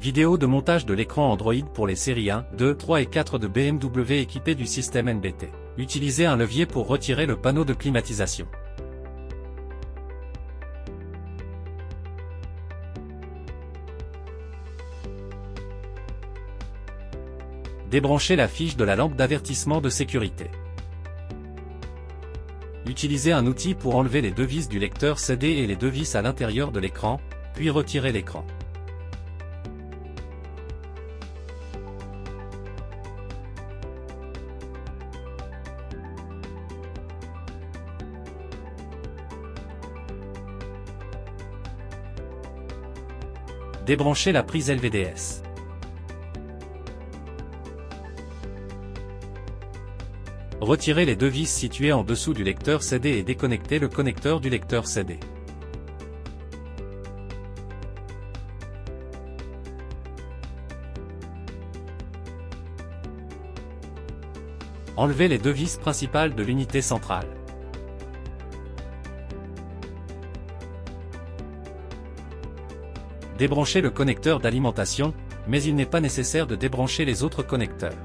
Vidéo de montage de l'écran Android pour les séries 1, 2, 3 et 4 de BMW équipées du système NBT. Utilisez un levier pour retirer le panneau de climatisation. Débranchez la fiche de la lampe d'avertissement de sécurité. Utilisez un outil pour enlever les deux vis du lecteur CD et les deux vis à l'intérieur de l'écran, puis retirez l'écran. Débranchez la prise LVDS. Retirez les deux vis situées en dessous du lecteur CD et déconnectez le connecteur du lecteur CD. Enlevez les deux vis principales de l'unité centrale. Débranchez le connecteur d'alimentation, mais il n'est pas nécessaire de débrancher les autres connecteurs.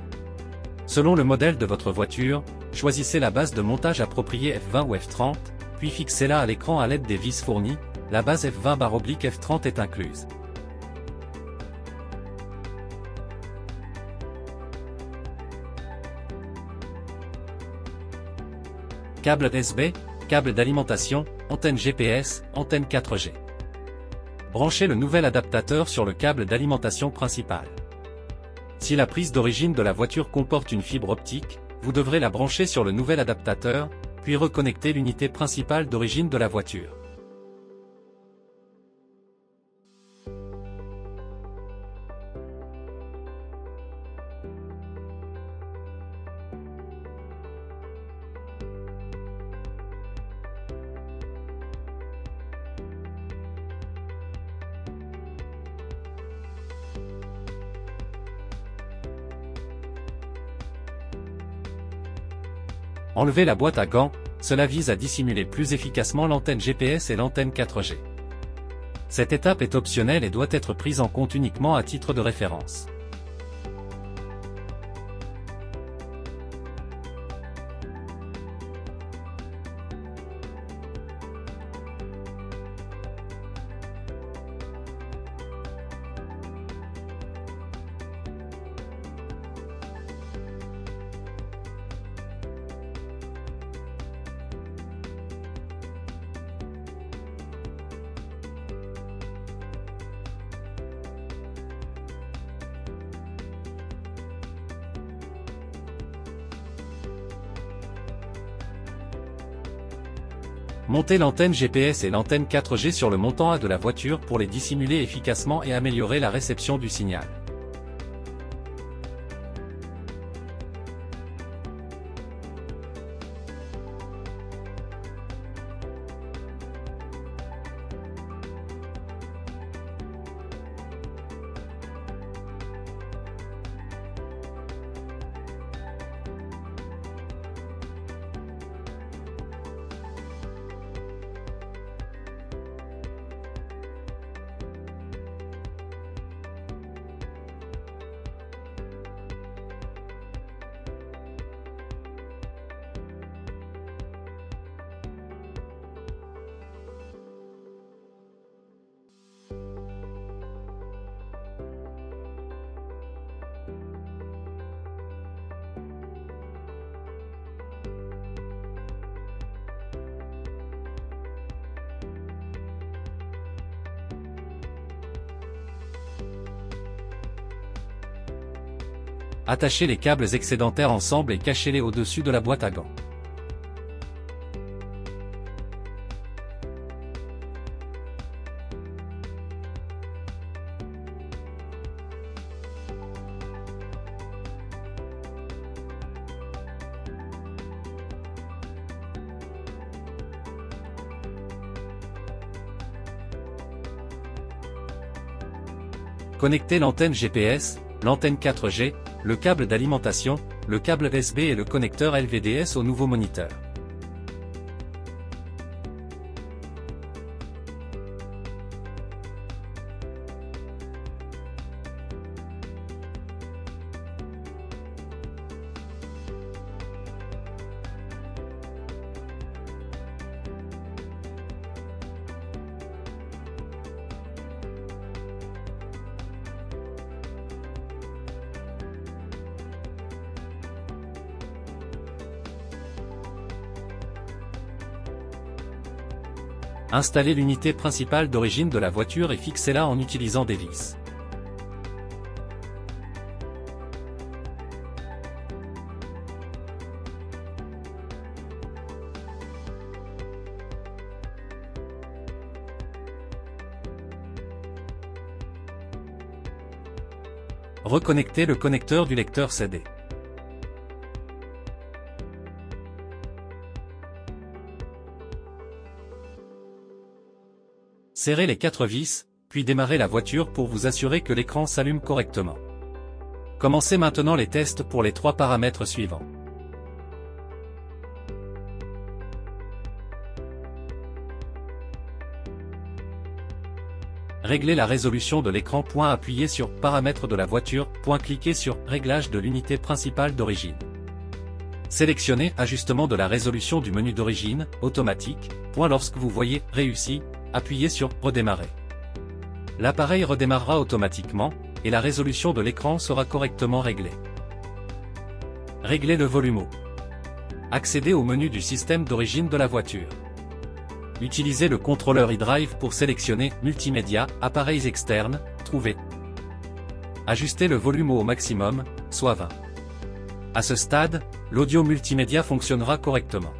Selon le modèle de votre voiture, choisissez la base de montage appropriée F20 ou F30, puis fixez-la à l'écran à l'aide des vis fournies, la base F20/F30 est incluse. Câble USB, câble d'alimentation, antenne GPS, antenne 4G. Branchez le nouvel adaptateur sur le câble d'alimentation principal. Si la prise d'origine de la voiture comporte une fibre optique, vous devrez la brancher sur le nouvel adaptateur, puis reconnecter l'unité principale d'origine de la voiture. Enlevez la boîte à gants, cela vise à dissimuler plus efficacement l'antenne GPS et l'antenne 4G. Cette étape est optionnelle et doit être prise en compte uniquement à titre de référence. Montez l'antenne GPS et l'antenne 4G sur le montant A de la voiture pour les dissimuler efficacement et améliorer la réception du signal. Attachez les câbles excédentaires ensemble et cachez-les au-dessus de la boîte à gants. Connectez l'antenne GPS, l'antenne 4G, le câble d'alimentation, le câble USB et le connecteur LVDS au nouveau moniteur. Installez l'unité principale d'origine de la voiture et fixez-la en utilisant des vis. Reconnectez le connecteur du lecteur CD. Serrez les 4 vis, puis démarrez la voiture pour vous assurer que l'écran s'allume correctement. Commencez maintenant les tests pour les 3 paramètres suivants. Réglez la résolution de l'écran. Appuyez sur Paramètres de la voiture. Cliquez sur Réglage de l'unité principale d'origine. Sélectionnez Ajustement de la résolution du menu d'origine, automatique. Lorsque vous voyez Réussi, appuyez sur Redémarrer. L'appareil redémarrera automatiquement, et la résolution de l'écran sera correctement réglée. Réglez le volume. Accédez au menu du système d'origine de la voiture. Utilisez le contrôleur eDrive pour sélectionner Multimédia, appareils externes, trouver. Ajustez le volume au maximum, soit 20. À ce stade, l'audio multimédia fonctionnera correctement.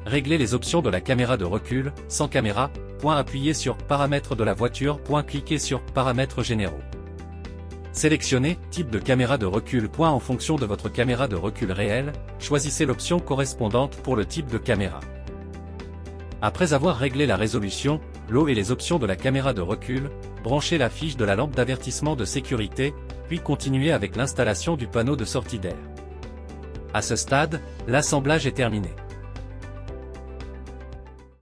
Réglez les options de la caméra de recul, sans caméra. Appuyez sur Paramètres de la voiture. Cliquez sur Paramètres généraux. Sélectionnez Type de caméra de recul. En fonction de votre caméra de recul réelle, choisissez l'option correspondante pour le type de caméra. Après avoir réglé la résolution, l'eau et les options de la caméra de recul, branchez la fiche de la lampe d'avertissement de sécurité, puis continuez avec l'installation du panneau de sortie d'air. À ce stade, l'assemblage est terminé.